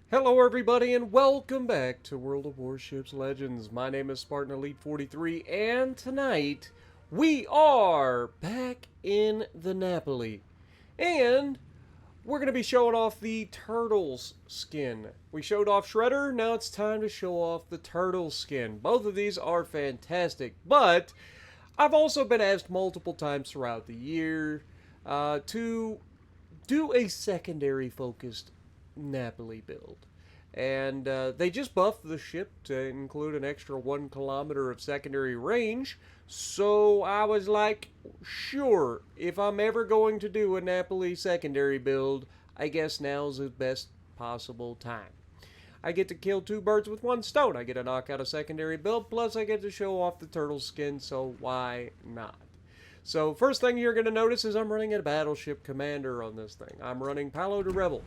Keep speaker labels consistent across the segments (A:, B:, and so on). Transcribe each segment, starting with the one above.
A: Hello everybody and welcome back to World of Warships Legends. My name is Spartan Elite 43 and tonight we are back in the Napoli. And we're going to be showing off the Turtles skin. We showed off Shredder, now it's time to show off the Turtles skin. Both of these are fantastic, but I've also been asked multiple times throughout the year to do a secondary focused Napoli build. And they just buffed the ship to include an extra 1 kilometer of secondary range. So I was like, sure, if I'm ever going to do a Napoli secondary build, I guess now's the best possible time. I get to kill two birds with one stone. I get to knock out a secondary build, plus I get to show off the turtle skin, so why not? So first thing you're going to notice is I'm running a battleship commander on this thing. I'm running Paolo the Rebel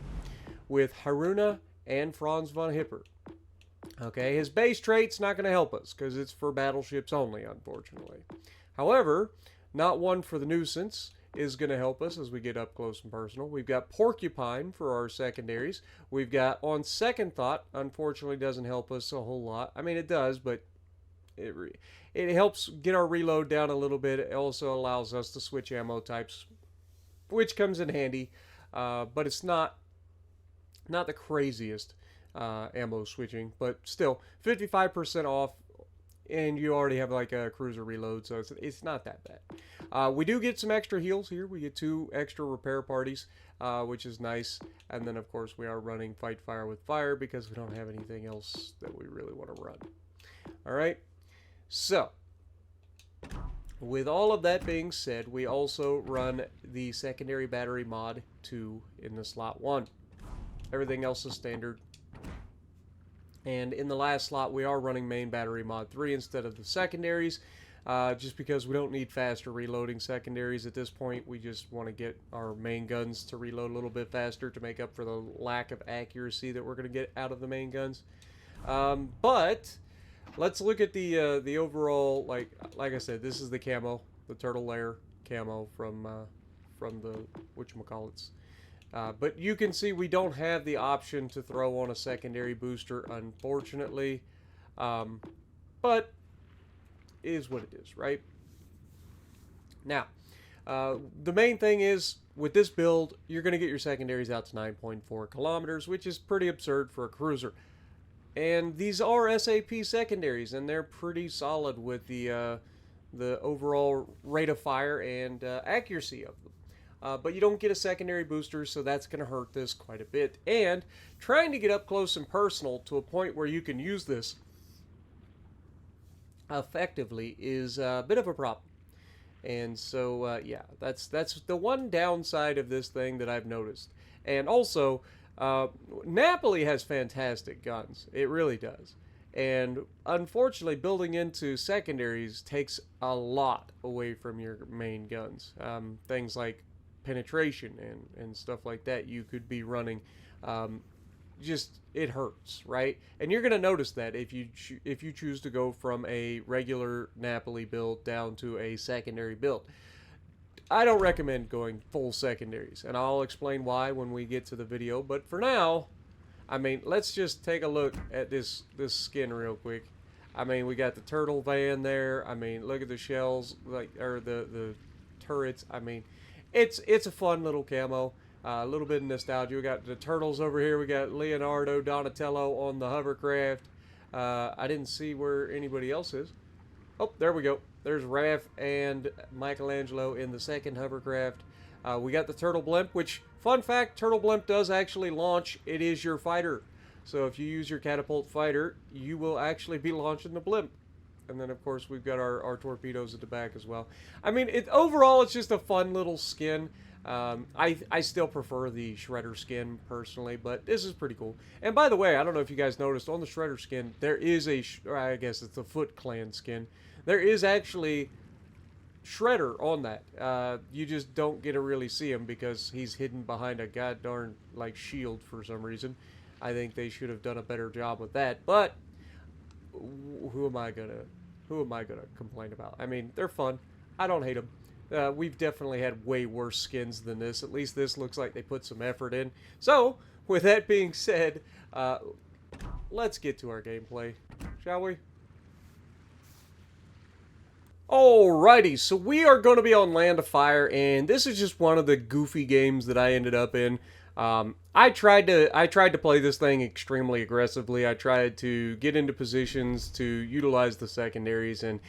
A: with Haruna and Franz von Hipper. Okay, his base trait's not going to help us because it's for battleships only, unfortunately. However, not one for the nuisance is going to help us as we get up close and personal. We've got Porcupine for our secondaries. We've got On Second Thought, unfortunately doesn't help us a whole lot. I mean, it does, but it helps get our reload down a little bit. It also allows us to switch ammo types, which comes in handy, but it's not the craziest ammo switching, but still 55% off, and you already have like a cruiser reload, so it's not that bad. We do get some extra heals here. We get 2 extra repair parties, which is nice. And then of course we are running Fight Fire with Fire because we don't have anything else that we really want to run. All right, so with all of that being said, we also run the secondary battery mod 2 in the slot 1. Everything else is standard. And in the last slot, we are running main battery mod 3 instead of the secondaries, just because we don't need faster reloading secondaries at this point. We just want to get our main guns to reload a little bit faster to make up for the lack of accuracy that we're going to get out of the main guns. But let's look at the overall, like I said, this is the camo, the turtle layer camo from the whatchamacallits. But you can see we don't have the option to throw on a secondary booster, unfortunately. But it is what it is, right? Now, the main thing is, with this build, you're going to get your secondaries out to 9.4 kilometers, which is pretty absurd for a cruiser. And these are SAP secondaries, and they're pretty solid with the overall rate of fire and accuracy of them. But you don't get a secondary booster, so that's going to hurt this quite a bit. And trying to get up close and personal to a point where you can use this effectively is a bit of a problem. And so, yeah, that's the one downside of this thing that I've noticed. And also, Napoli has fantastic guns. It really does. And unfortunately, building into secondaries takes a lot away from your main guns. Things like penetration and stuff like that you could be running, just it hurts, right? And you're going to notice that if you choose to go from a regular Napoli build down to a secondary build. I don't recommend going full secondaries, and I'll explain why when we get to the video. But for now, I mean, let's just take a look at this skin real quick. I mean, we got the turtle van there. I mean, look at the shells, or the turrets. I mean, it's a fun little camo. A little bit of nostalgia. We got the turtles over here. We got Leonardo, Donatello on the hovercraft. I didn't see where anybody else is. Oh, there we go. There's Raph and Michelangelo in the second hovercraft. We got the turtle blimp, which, fun fact, turtle blimp does actually launch. It is your fighter. So if you use your catapult fighter, you will actually be launching the blimp. And then, of course, we've got our torpedoes at the back as well. I mean, overall, it's just a fun little skin. I still prefer the Shredder skin, personally, but this is pretty cool. And by the way, I don't know if you guys noticed, on the Shredder skin, there is I guess it's the Foot Clan skin. There is actually Shredder on that. You just don't get to really see him because he's hidden behind a goddarn, like, shield for some reason. I think they should have done a better job with that, but who am I gonna complain about? I mean, they're fun. I don't hate them. We've definitely had way worse skins than this. At least this looks like they put some effort in. So with that being said, let's get to our gameplay, shall we? Alrighty, so we are going to be on Land of Fire, and this is just one of the goofy games that I ended up in. I tried to play this thing extremely aggressively. I tried to get into positions to utilize the secondaries, and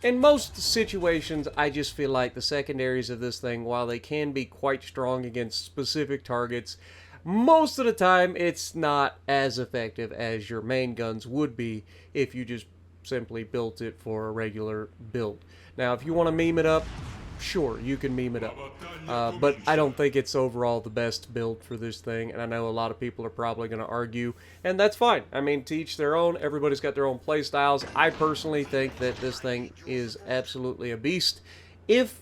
A: in most situations, I just feel like the secondaries of this thing, while they can be quite strong against specific targets, most of the time it's not as effective as your main guns would be if you just simply built it for a regular build. Now, if you want to meme it up, sure, you can meme it up. But I don't think it's overall the best build for this thing, and I know a lot of people are probably going to argue, and that's fine. I mean, to each their own. Everybody's got their own play styles. I personally think that this thing is absolutely a beast if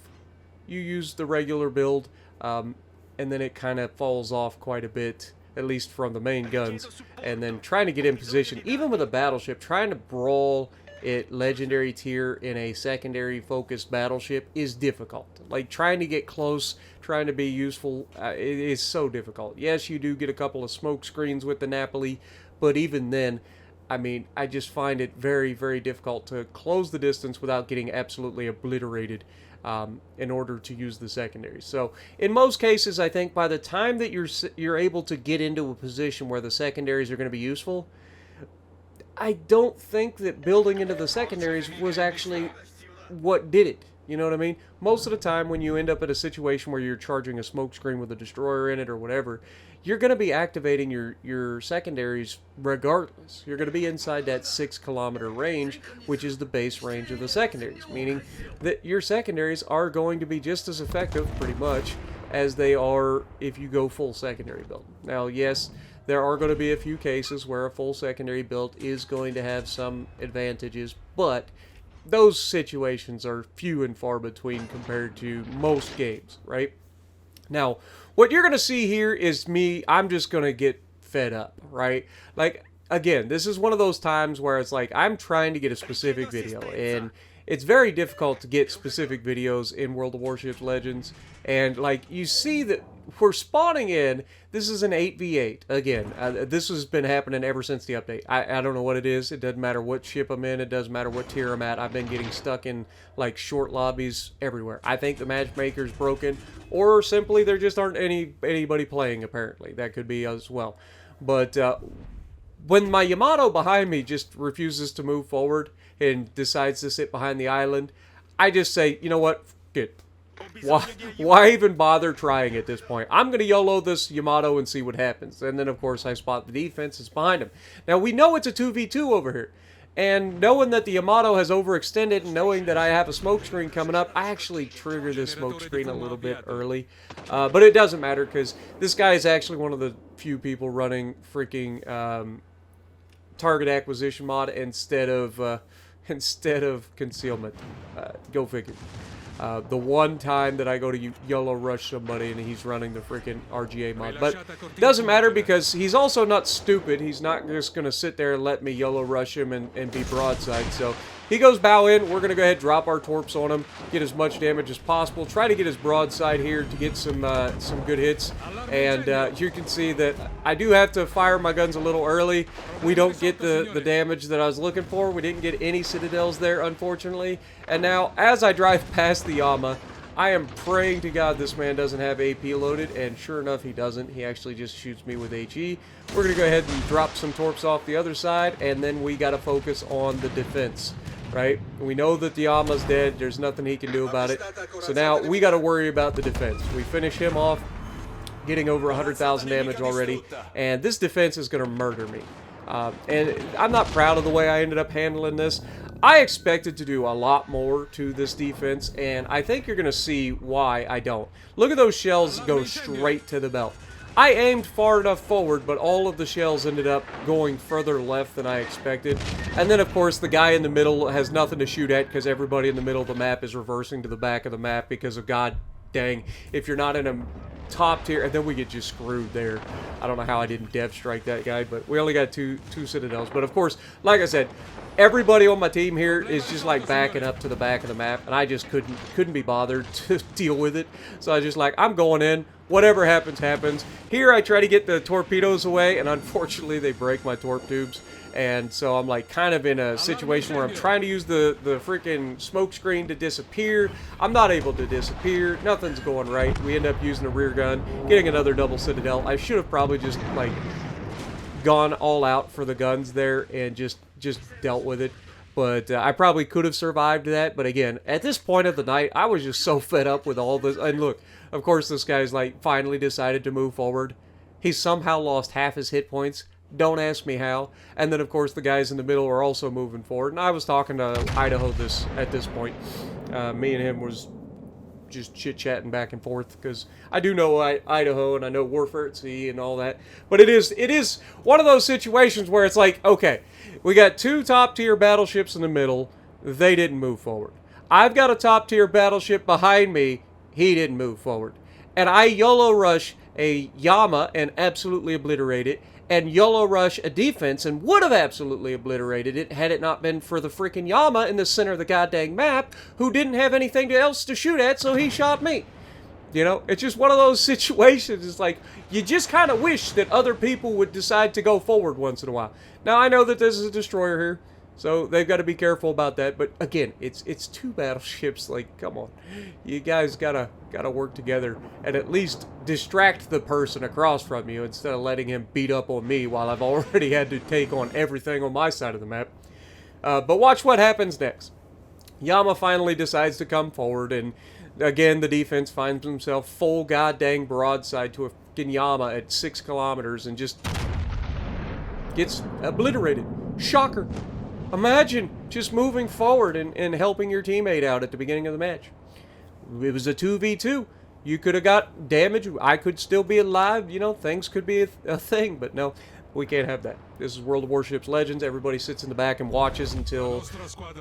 A: you use the regular build, and then it kind of falls off quite a bit, at least from the main guns, and then trying to get in position, even with a battleship, trying to brawl it legendary tier in a secondary focused battleship is difficult. Like, trying to get close, trying to be useful, it is so difficult. Yes, you do get a couple of smoke screens with the Napoli, but even then, I mean, I just find it very, very difficult to close the distance without getting absolutely obliterated in order to use the secondaries. So in most cases, I think by the time that you're able to get into a position where the secondaries are going to be useful, I don't think that building into the secondaries was actually what did it. You know what I mean? Most of the time when you end up in a situation where you're charging a smoke screen with a destroyer in it or whatever, you're going to be activating your secondaries regardless. You're going to be inside that 6-kilometer range, which is the base range of the secondaries, meaning that your secondaries are going to be just as effective, pretty much, as they are if you go full secondary build. Now, yes, there are going to be a few cases where a full secondary build is going to have some advantages, but those situations are few and far between compared to most games, right? Now, what you're going to see here is me, I'm just going to get fed up, right? Like, again, this is one of those times where it's like, I'm trying to get a specific video, and it's very difficult to get specific videos in World of Warships Legends, and like, you see that we're spawning in, this is an 8v8, again, this has been happening ever since the update. I don't know what it is, it doesn't matter what ship I'm in, it doesn't matter what tier I'm at, I've been getting stuck in, like, short lobbies everywhere. I think the matchmaker's broken, or simply there just aren't anybody playing, apparently. That could be as well. But, when my Yamato behind me just refuses to move forward and decides to sit behind the island, I just say, you know what, good. Why even bother trying at this point? I'm going to YOLO this Yamato and see what happens. And then, of course, I spot the defense is behind him. Now, we know it's a 2v2 over here. And knowing that the Yamato has overextended and knowing that I have a smoke screen coming up, I actually trigger this smoke screen a little bit early. But it doesn't matter because this guy is actually one of the few people running freaking target acquisition mod instead of concealment. Go figure. The one time that I go to YOLO rush somebody and he's running the freaking RGA mod. But it doesn't matter because he's also not stupid. He's not just going to sit there and let me YOLO rush him and be broadside. So he goes bow in. We're going to go ahead and drop our torps on him, get as much damage as possible, try to get his broadside here to get some good hits. And you can see that I do have to fire my guns a little early. We don't get the damage that I was looking for. We didn't get any citadels there, unfortunately. And now, as I drive past the Yama, I am praying to God this man doesn't have AP loaded, and sure enough, he doesn't. He actually just shoots me with HE. We're going to go ahead and drop some torps off the other side, and then we got to focus on the defense, right? We know that the Yama's dead. There's nothing he can do about it. So now, we got to worry about the defense. We finish him off, getting over 100,000 damage already, and this defense is going to murder me. And I'm not proud of the way I ended up handling this. I expected to do a lot more to this defense, and I think you're going to see why I don't. Look at those shells go straight to the belt. I aimed far enough forward, but all of the shells ended up going further left than I expected. And then, of course, the guy in the middle has nothing to shoot at because everybody in the middle of the map is reversing to the back of the map because of, god dang, if you're not in a top tier, and then we get just screwed there. I don't know how I didn't dev strike that guy, but we only got two citadels. But of course, like I said, everybody on my team here is just like backing up to the back of the map, and I just couldn't be bothered to deal with it. So I was just like, I'm going in. whatever happens, happens. Here I try to get the torpedoes away, and unfortunately they break my torp tubes. And so I'm like kind of in a situation where I'm trying to use the freaking smoke screen to disappear. I'm not able to disappear. Nothing's going right. We end up using a rear gun, getting another double citadel. I should have probably just like gone all out for the guns there and just dealt with it. But I probably could have survived that. But again, at this point of the night, I was just so fed up with all this. And look, of course, this guy's like finally decided to move forward. He somehow lost half his hit points. Don't ask me how. And then, of course, the guys in the middle are also moving forward. And I was talking to Idaho at this point. Me and him was just chit-chatting back and forth because I do know Idaho and I know Warfare at Sea and all that. But it is one of those situations where it's like, okay, we got 2 top-tier battleships in the middle. They didn't move forward. I've got a top-tier battleship behind me. He didn't move forward. And I YOLO rush a Yama and absolutely obliterate it. And YOLO rush a defense and would have absolutely obliterated it had it not been for the freaking Yama in the center of the goddamn map who didn't have anything else to shoot at, so he shot me. You know, it's just one of those situations. It's like, you just kind of wish that other people would decide to go forward once in a while. Now, I know that this is a destroyer here, so they've got to be careful about that. But again, it's 2 battleships. Like, come on, you guys gotta work together and at least distract the person across from you instead of letting him beat up on me while I've already had to take on everything on my side of the map. But watch what happens next. Yama finally decides to come forward, and again the defense finds himself full goddamn broadside to a fucking Yama at 6 kilometers and just gets obliterated. Shocker. Imagine just moving forward and helping your teammate out at the beginning of the match. It was a 2v2. You could have got damage. I could still be alive. You know, things could be a thing. But no, we can't have that. This is World of Warships Legends. Everybody sits in the back and watches until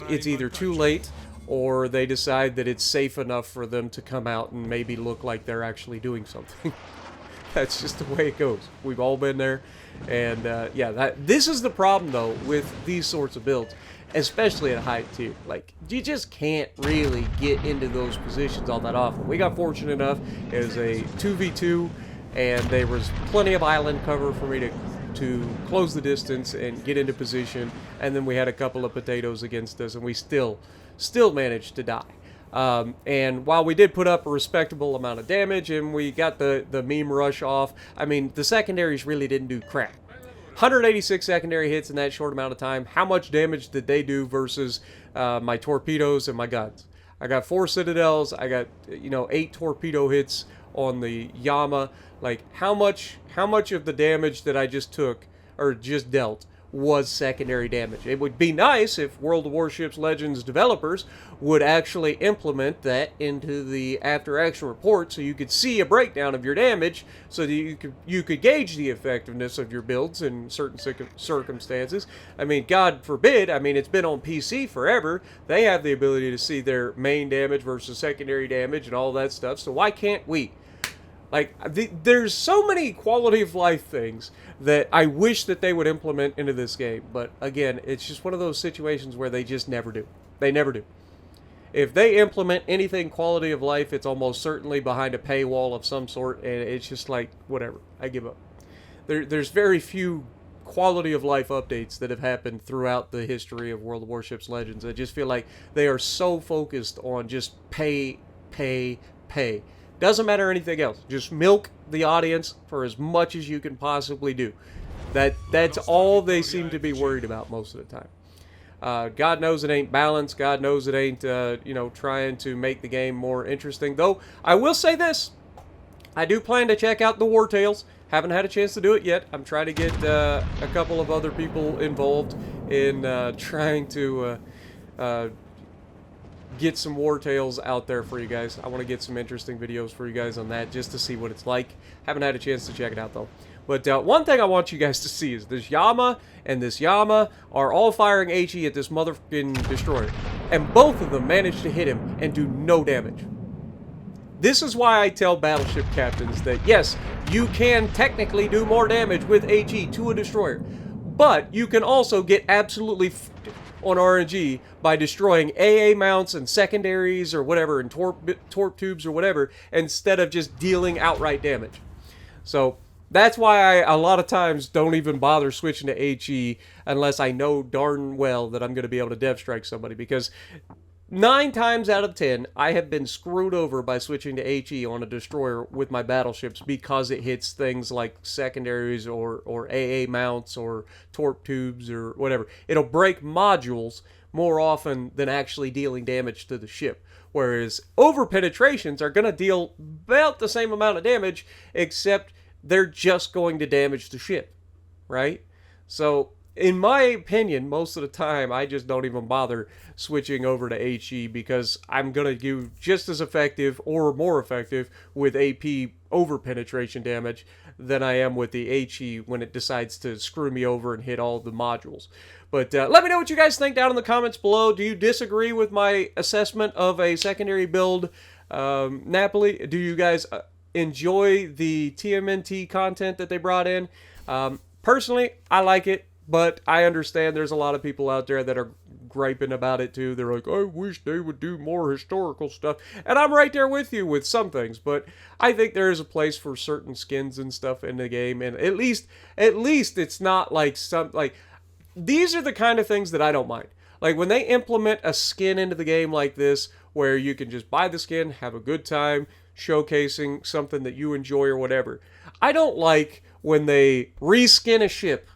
A: it's either too late or they decide that it's safe enough for them to come out and maybe look like they're actually doing something. That's just the way it goes. We've all been there. And yeah, this is the problem, though, with these sorts of builds, especially at high tier. Like, you just can't really get into those positions all that often. We got fortunate enough. It was a 2v2, and there was plenty of island cover for me to close the distance and get into position. And then we had a couple of potatoes against us, and we still managed to die. And while we did put up a respectable amount of damage and we got the meme rush off, I mean, the secondaries really didn't do crap. 186 secondary hits in that short amount of time. How much damage did they do versus my torpedoes and my guns? I got 4 citadels. I got, 8 torpedo hits on the Yama. Like, how much of the damage that I just took or just dealt was secondary damage? It would be nice if World of Warships Legends developers would actually implement that into the after action report so you could see a breakdown of your damage so that you could gauge the effectiveness of your builds in certain circumstances. I mean, God forbid, I mean, it's been on PC forever. They have the ability to see their main damage versus secondary damage and all that stuff, so why can't we? Like, there's so many quality of life things that I wish that they would implement into this game. But again, it's just one of those situations where they just never do. They never do. If they implement anything quality of life, it's almost certainly behind a paywall of some sort. And it's just like, whatever. I give up. There's very few quality of life updates that have happened throughout the history of World of Warships Legends. I just feel like they are so focused on just pay. Doesn't matter anything else. Just milk the audience for as much as you can possibly do. That's all they seem to be worried about most of the time. God knows it ain't balanced. God knows it ain't, trying to make the game more interesting. Though, I will say this. I do plan to check out the War Tales. Haven't had a chance to do it yet. I'm trying to get a couple of other people involved in trying to get some War Tales out there for you guys. I want to get some interesting videos for you guys on that just to see what it's like. Haven't had a chance to check it out, though. But one thing I want you guys to see is this Yama and this Yama are all firing HE at this motherfucking destroyer. And both of them managed to hit him and do no damage. This is why I tell battleship captains that, yes, you can technically do more damage with HE to a destroyer. But you can also get absolutely on RNG by destroying AA mounts and secondaries or whatever, and torp tubes or whatever, instead of just dealing outright damage. So that's why I a lot of times don't even bother switching to HE unless I know darn well that I'm going to be able to dev strike somebody, because 9 times out of 10, I have been screwed over by switching to HE on a destroyer with my battleships because it hits things like secondaries or AA mounts or torp tubes or whatever. It'll break modules more often than actually dealing damage to the ship. Whereas over penetrations are going to deal about the same amount of damage, except they're just going to damage the ship, right? So in my opinion, most of the time, I just don't even bother switching over to HE because I'm going to do just as effective or more effective with AP over penetration damage than I am with the HE when it decides to screw me over and hit all the modules. But let me know what you guys think down in the comments below. Do you disagree with my assessment of a secondary build, Napoli? Do you guys enjoy the TMNT content that they brought in? Personally, I like it. But I understand there's a lot of people out there that are griping about it too. They're like, I wish they would do more historical stuff. And I'm right there with you with some things. But I think there is a place for certain skins and stuff in the game. And at least it's not like these are the kind of things that I don't mind. Like when they implement a skin into the game like this, where you can just buy the skin, have a good time, showcasing something that you enjoy or whatever. I don't like when they reskin a ship,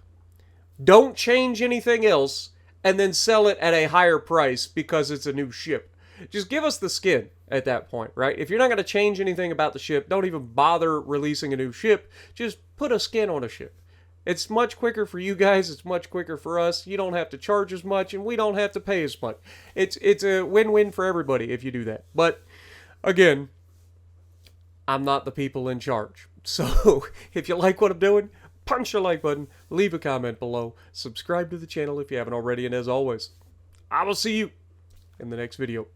A: don't change anything else, and then sell it at a higher price because it's a new ship. Just give us the skin at that point, right? If you're not going to change anything about the ship, don't even bother releasing a new ship. Just put a skin on a ship. It's much quicker for you guys. It's much quicker for us. You don't have to charge as much, and we don't have to pay as much. It's a win-win for everybody if you do that. But, again, I'm not the people in charge. So, if you like what I'm doing, punch the like button, leave a comment below, subscribe to the channel if you haven't already, and as always, I will see you in the next video.